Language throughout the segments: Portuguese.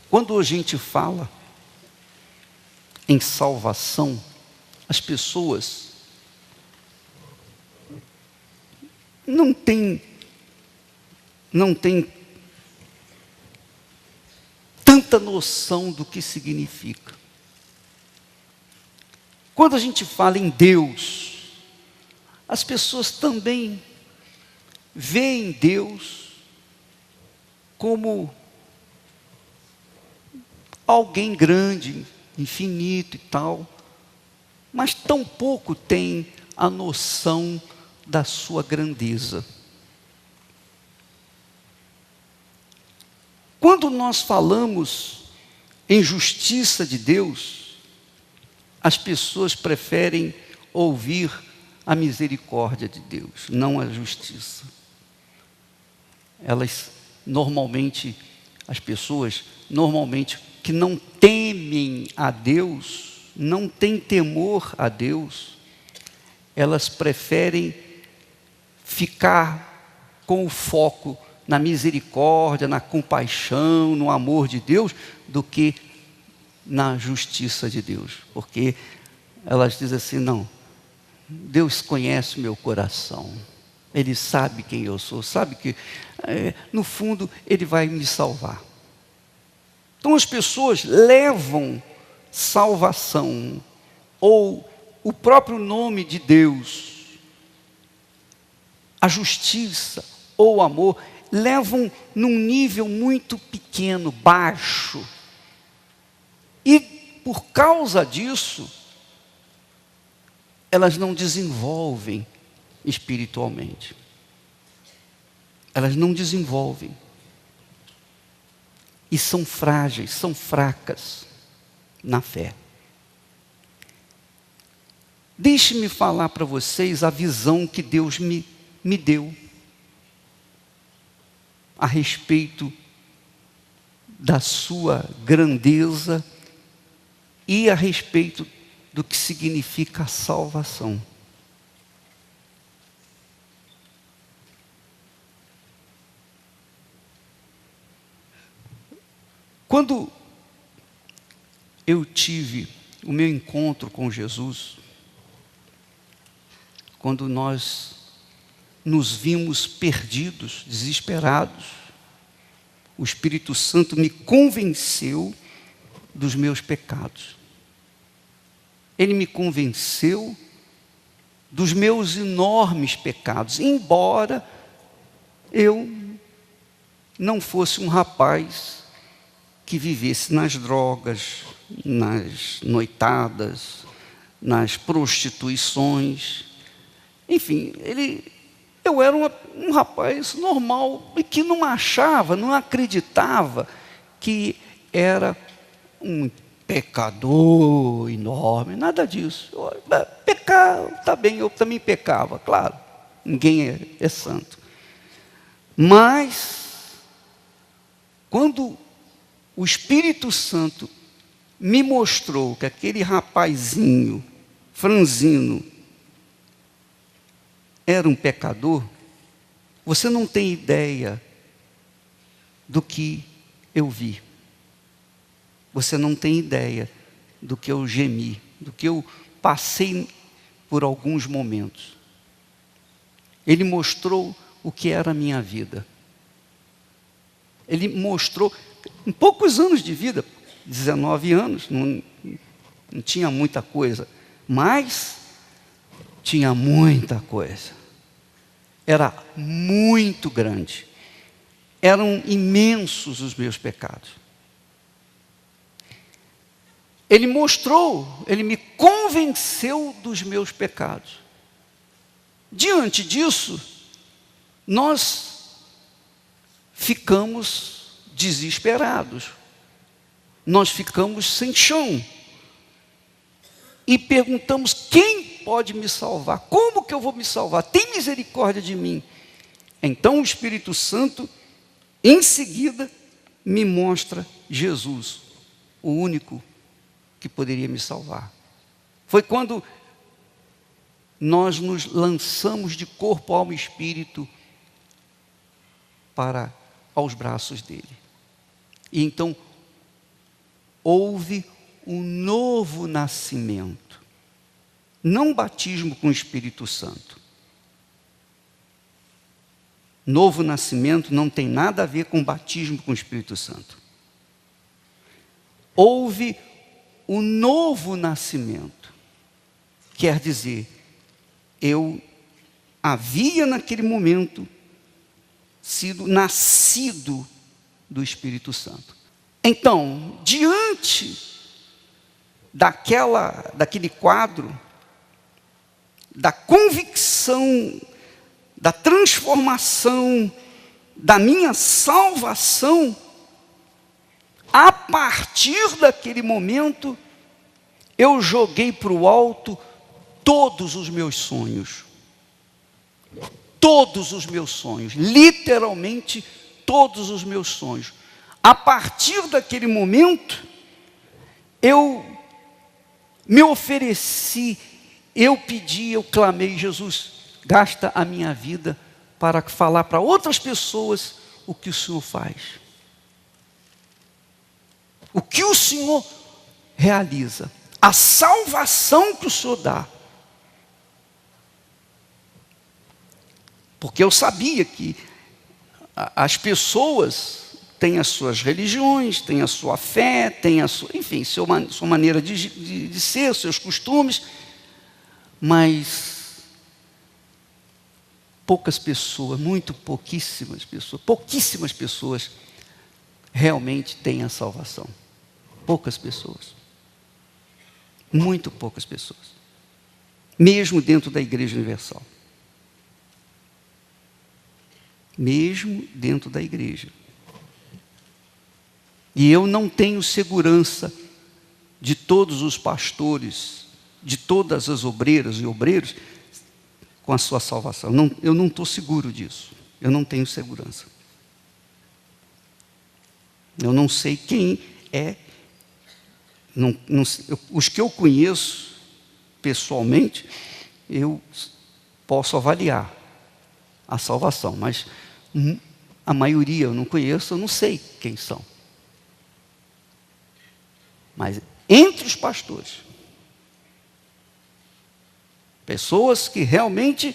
Quando a gente fala em salvação, as pessoas não têm tanta noção do que significa. Quando a gente fala em Deus, as pessoas também veem Deus como alguém grande, infinito e tal, mas tão pouco tem a noção da sua grandeza. Quando nós falamos em justiça de Deus, as pessoas preferem ouvir a misericórdia de Deus, não a justiça. As pessoas normalmente que não temem a Deus, não têm temor a Deus, elas preferem ficar com o foco na misericórdia, na compaixão, no amor de Deus, do que na justiça de Deus. Porque elas dizem assim, não, Deus conhece o meu coração, Ele sabe quem eu sou, sabe que, no fundo, Ele vai me salvar. Então as pessoas levam salvação, ou o próprio nome de Deus, a justiça ou o amor, levam num nível muito pequeno, baixo. E por causa disso, elas não desenvolvem espiritualmente. Elas não desenvolvem. E são frágeis, são fracas na fé. Deixe-me falar para vocês a visão que Deus me deu a respeito da sua grandeza e a respeito do que significa a salvação. Quando eu tive o meu encontro com Jesus, quando nós nos vimos perdidos, desesperados, o Espírito Santo me convenceu dos meus pecados. Ele me convenceu dos meus enormes pecados, embora eu não fosse um rapaz que vivesse nas drogas, nas noitadas, nas prostituições. Enfim, eu era um rapaz normal e que não achava, não acreditava que era um pecador enorme, nada disso. Pecar, está bem, eu também pecava, claro, ninguém é santo. Mas, quando o Espírito Santo me mostrou que aquele rapazinho, franzino, era um pecador, você não tem ideia do que eu vi. Você não tem ideia do que eu gemi, do que eu passei por alguns momentos. Ele mostrou o que era a minha vida. Ele mostrou, em poucos anos de vida, 19 anos, não tinha muita coisa, mas tinha muita coisa. Era muito grande. Eram imensos os meus pecados. Ele mostrou, ele me convenceu dos meus pecados. Diante disso, nós ficamos desesperados. Nós ficamos sem chão. E perguntamos, quem pode me salvar? Como que eu vou me salvar? Tem misericórdia de mim. Então o Espírito Santo, em seguida, me mostra Jesus, o único que poderia me salvar. Foi quando nós nos lançamos de corpo, alma e espírito aos braços dele. E então houve um novo nascimento. Não batismo com o Espírito Santo. Novo nascimento não tem nada a ver com batismo com o Espírito Santo. Houve um novo nascimento. Quer dizer, eu havia naquele momento sido nascido do Espírito Santo. Então, diante daquele quadro, da convicção, da transformação, da minha salvação, a partir daquele momento, eu joguei para o alto todos os meus sonhos. Todos os meus sonhos, literalmente todos os meus sonhos. A partir daquele momento, eu me ofereci, eu pedi, eu clamei: Jesus, gasta a minha vida para falar para outras pessoas o que o Senhor faz. O que o Senhor realiza. A salvação que o Senhor dá. Porque eu sabia que as pessoas têm as suas religiões, têm a sua fé, têm a sua, enfim, sua maneira de ser, seus costumes, mas poucas pessoas, pouquíssimas pessoas realmente têm a salvação. Poucas pessoas. Muito poucas pessoas. Mesmo dentro da Igreja Universal. Mesmo dentro da igreja. E eu não tenho segurança de todos os pastores, de todas as obreiras e obreiros com a sua salvação. Eu não estou seguro disso. Eu não tenho segurança. Eu não sei quem é. Os que eu conheço pessoalmente, eu posso avaliar a salvação, mas a maioria eu não conheço, eu não sei quem são. Mas entre os pastores, pessoas que realmente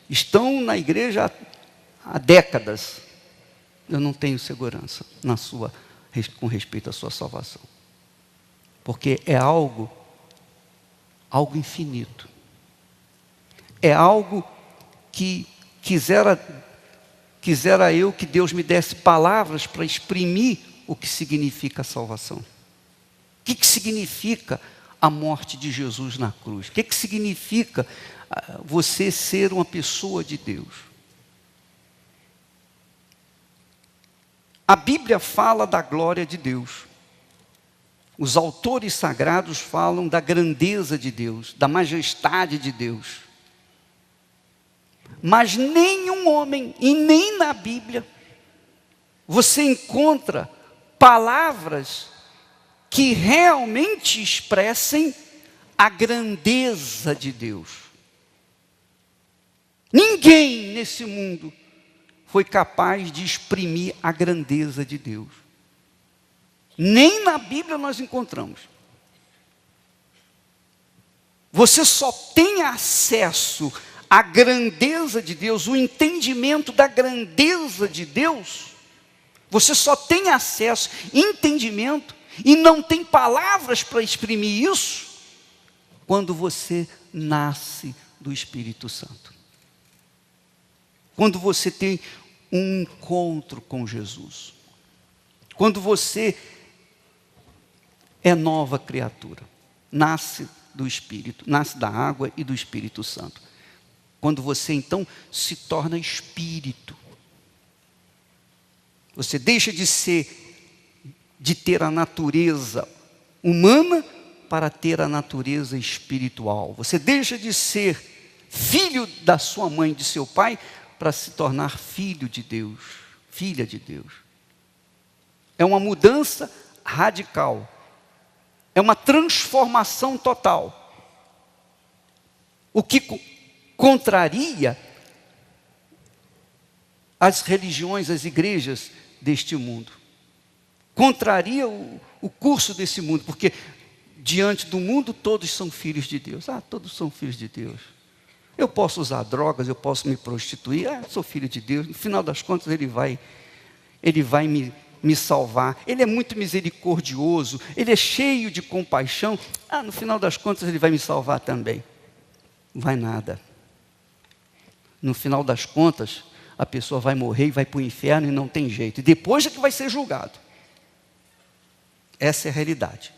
estão na igreja há décadas, eu não tenho segurança com respeito à sua salvação. Porque é algo infinito. É algo que quisera eu que Deus me desse palavras para exprimir o que significa a salvação. O que significa a morte de Jesus na cruz? O que significa você ser uma pessoa de Deus? A Bíblia fala da glória de Deus. Os autores sagrados falam da grandeza de Deus, da majestade de Deus. Mas nenhum homem, e nem na Bíblia, você encontra palavras que realmente expressem a grandeza de Deus. Ninguém nesse mundo foi capaz de exprimir a grandeza de Deus. Nem na Bíblia nós encontramos. Você só tem acesso à grandeza de Deus, o entendimento da grandeza de Deus. Você só tem acesso, entendimento, e não tem palavras para exprimir isso, quando você nasce do Espírito Santo. Quando você tem um encontro com Jesus. Quando você é nova criatura. Nasce do Espírito, nasce da água e do Espírito Santo. Quando você então se torna Espírito. Você deixa de ter a natureza humana para ter a natureza espiritual. Você deixa de ser filho da sua mãe, de seu pai, para se tornar filho de Deus, filha de Deus. É uma mudança radical. É uma transformação total. O que contraria as religiões, as igrejas deste mundo. Contraria o curso desse mundo, porque diante do mundo todos são filhos de Deus. Todos são filhos de Deus. Eu posso usar drogas, eu posso me prostituir, sou filho de Deus. No final das contas ele vai me salvar. Ele é muito misericordioso, ele é cheio de compaixão. No final das contas ele vai me salvar também. Não vai nada. No final das contas, a pessoa vai morrer e vai para o inferno e não tem jeito. E depois é que vai ser julgado. Essa é a realidade.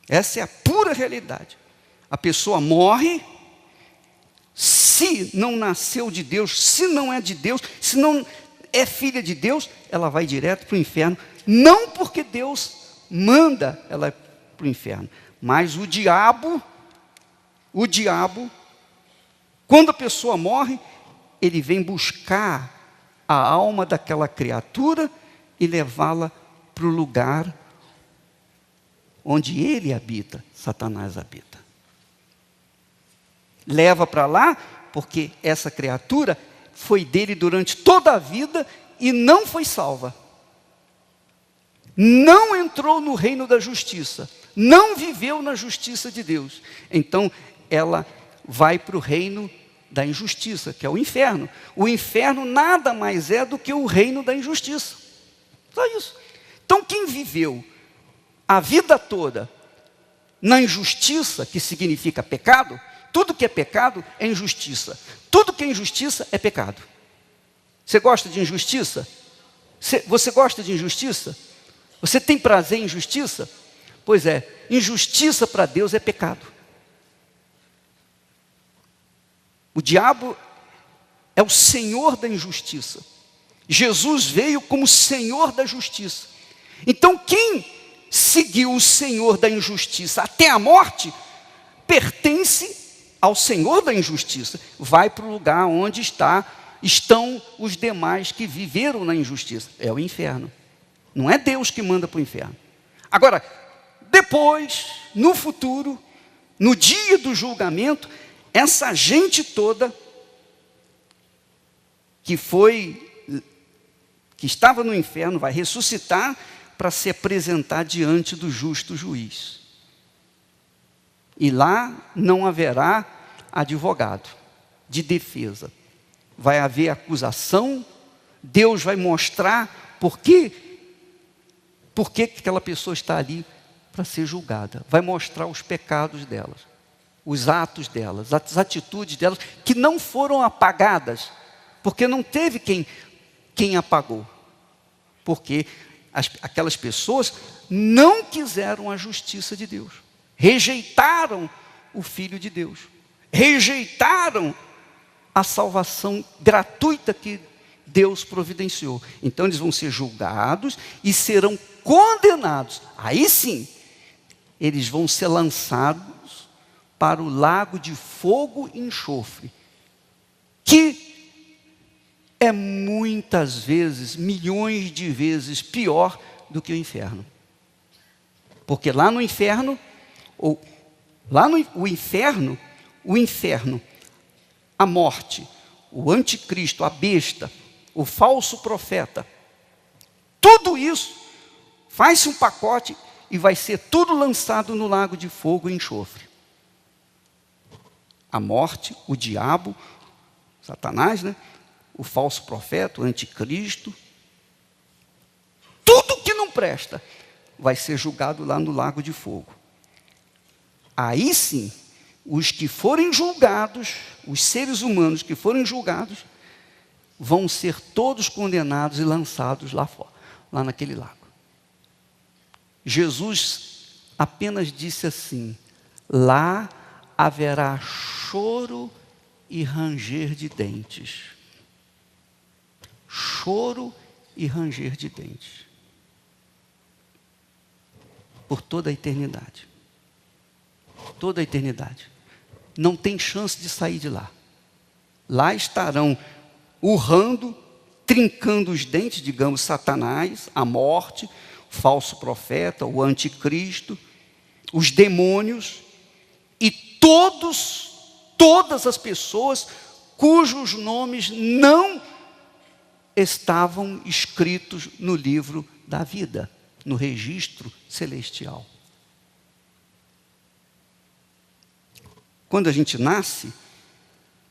Essa é a pura realidade. A pessoa morre, se não nasceu de Deus, se não é de Deus, se não é filha de Deus, ela vai direto para o inferno. Não porque Deus manda ela para o inferno, mas o diabo, quando a pessoa morre, ele vem buscar a alma daquela criatura e levá-la para o lugar onde ele habita, Satanás habita. Leva para lá, porque essa criatura foi dele durante toda a vida e não foi salva. Não entrou no reino da justiça, não viveu na justiça de Deus. Então, ela vai para o reino da injustiça, que é o inferno. O inferno nada mais é do que o reino da injustiça. Só isso. Então, quem viveu a vida toda na injustiça, que significa pecado, tudo que é pecado é injustiça. Tudo que é injustiça é pecado. Você gosta de injustiça? Você gosta de injustiça? Você tem prazer em injustiça? Pois é, injustiça para Deus é pecado. O diabo é o senhor da injustiça. Jesus veio como senhor da justiça. Então quem seguiu o senhor da injustiça até a morte, pertence ao senhor da injustiça. Vai para o lugar onde estão os demais que viveram na injustiça. É o inferno. Não é Deus que manda para o inferno. Agora, depois, no futuro, no dia do julgamento, essa gente toda que estava no inferno vai ressuscitar para se apresentar diante do justo juiz. E lá não haverá advogado de defesa. Vai haver acusação, Deus vai mostrar por que aquela pessoa está ali para ser julgada. Vai mostrar os pecados delas, os atos delas, as atitudes delas, que não foram apagadas, porque não teve quem apagou. Porque aquelas pessoas não quiseram a justiça de Deus, rejeitaram o Filho de Deus, rejeitaram a salvação gratuita que Deus providenciou. Então eles vão ser julgados e serão condenados. Aí sim, eles vão ser lançados para o lago de fogo e enxofre, que é muitas vezes, milhões de vezes pior do que o inferno. Porque lá no inferno, o inferno, a morte, o anticristo, a besta, o falso profeta, tudo isso faz-se um pacote e vai ser tudo lançado no lago de fogo e enxofre. A morte, o diabo, Satanás, o falso profeta, o anticristo, tudo que não presta vai ser julgado lá no lago de fogo. Aí sim, os que forem julgados, os seres humanos que forem julgados, vão ser todos condenados e lançados lá fora, lá naquele lago. Jesus apenas disse assim: lá haverá choro e ranger de dentes. Choro e ranger de dentes. Por toda a eternidade. Toda a eternidade. Não tem chance de sair de lá. Lá estarão urrando, trincando os dentes, digamos, Satanás, a morte, o falso profeta, o anticristo, os demônios e todas as pessoas cujos nomes não estavam escritos no livro da vida. no registro celestial. Quando a gente nasce,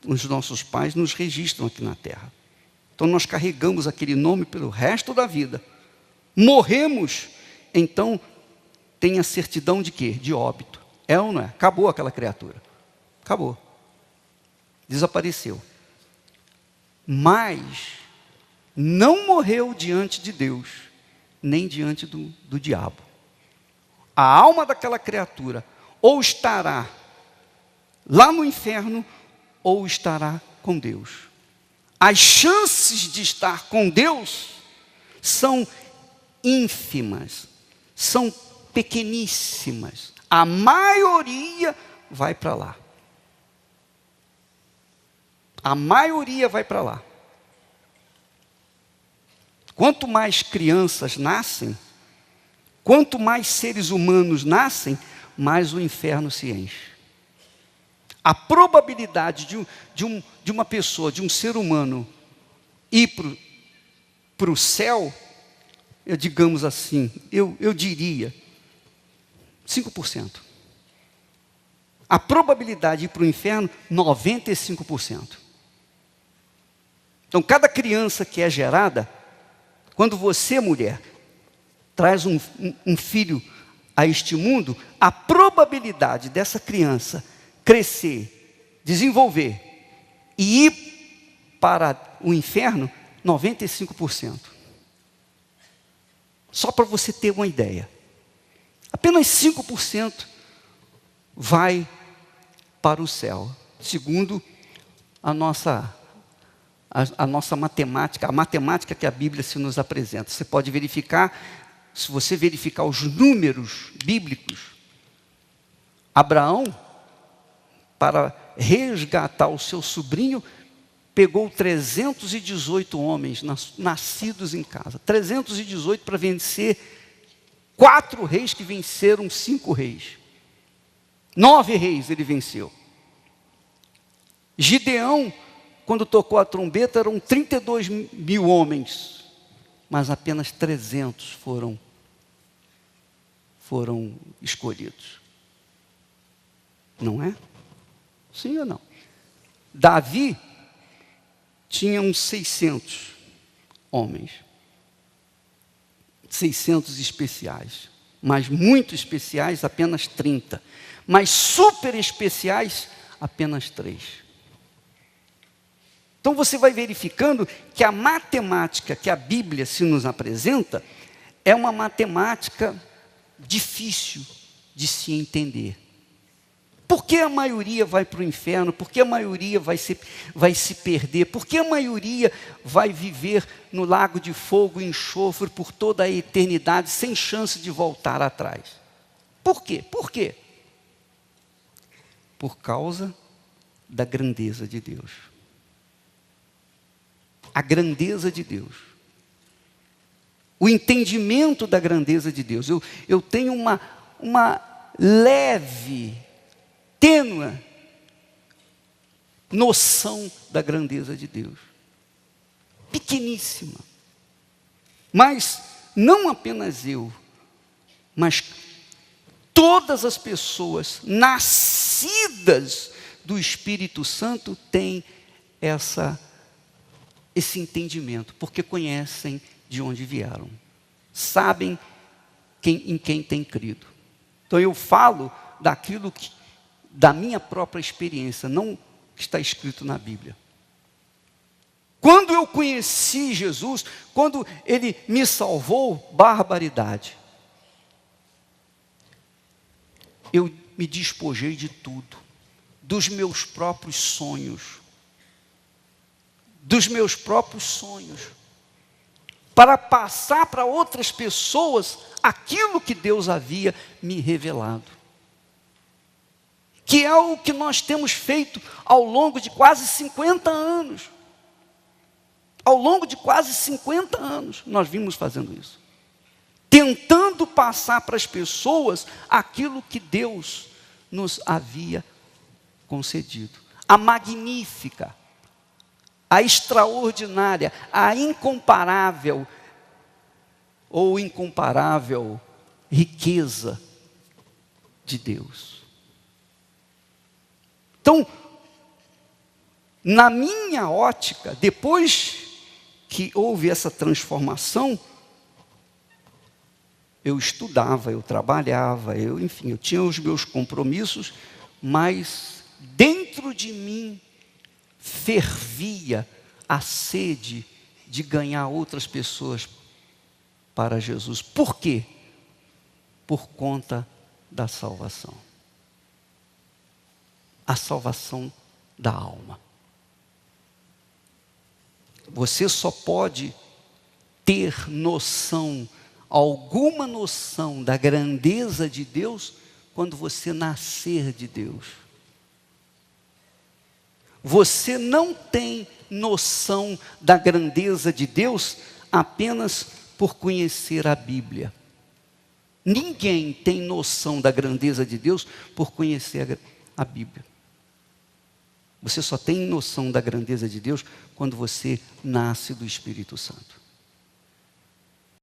os nossos pais nos registram aqui na terra. Então nós carregamos aquele nome pelo resto da vida. Morremos, então tem a certidão de quê? De óbito. É ou não é? Acabou aquela criatura. Acabou. Desapareceu. Mas não morreu diante de Deus, nem diante do diabo. A alma daquela criatura ou estará lá no inferno, ou estará com Deus. As chances de estar com Deus são ínfimas, são pequeníssimas. A maioria vai para lá. A maioria vai para lá. Quanto mais crianças nascem, quanto mais seres humanos nascem, mais o inferno se enche. A probabilidade de uma pessoa, de um ser humano, ir para o céu, digamos assim, eu diria, 5%. A probabilidade de ir para o inferno, 95%. Então, cada criança que é gerada, quando você, mulher, traz um filho a este mundo, a probabilidade dessa criança crescer, desenvolver e ir para o inferno, 95%. Só para você ter uma ideia. Apenas 5% vai para o céu, segundo a nossa matemática, a matemática que a Bíblia se nos apresenta. Você pode verificar, se você verificar os números bíblicos, Abraão, para resgatar o seu sobrinho, pegou 318 homens nascidos em casa. 318 para vencer 4 reis que venceram 5 reis. 9 reis ele venceu. Gideão, quando tocou a trombeta, eram 32 mil homens, mas apenas 300 foram escolhidos. Não é? Sim ou não? Davi tinha uns 600 homens. 600 especiais. Mas muito especiais, apenas 30. Mas super especiais, apenas 3. Então você vai verificando que a matemática que a Bíblia se nos apresenta é uma matemática difícil de se entender. Por que a maioria vai para o inferno? Por que a maioria vai se perder? Por que a maioria vai viver no lago de fogo e enxofre por toda a eternidade, sem chance de voltar atrás? Por quê? Por quê? Por causa da grandeza de Deus. A grandeza de Deus. O entendimento da grandeza de Deus. Eu tenho uma leve, tênue noção da grandeza de Deus. Pequeníssima. Mas não apenas eu, mas todas as pessoas nascidas do Espírito Santo têm esse entendimento, porque conhecem de onde vieram, sabem em quem têm crido. Então eu falo daquilo da minha própria experiência, não está escrito na Bíblia. Quando eu conheci Jesus, quando Ele me salvou, barbaridade. Eu me despojei de tudo, dos meus próprios sonhos, para passar para outras pessoas aquilo que Deus havia me revelado. Que é o que nós temos feito ao longo de quase 50 anos. Ao longo de quase 50 anos, nós vimos fazendo isso. Tentando passar para as pessoas aquilo que Deus nos havia concedido. A magnífica, a extraordinária, a incomparável, ou incomparável riqueza de Deus. Então, na minha ótica, depois que houve essa transformação, eu estudava, eu trabalhava, enfim, eu tinha os meus compromissos, mas dentro de mim fervia a sede de ganhar outras pessoas para Jesus. Por quê? Por conta da salvação. A salvação da alma. Você só pode ter noção, alguma noção da grandeza de Deus, quando você nascer de Deus. Você não tem noção da grandeza de Deus apenas por conhecer a Bíblia. Ninguém tem noção da grandeza de Deus por conhecer a Bíblia. Você só tem noção da grandeza de Deus quando você nasce do Espírito Santo.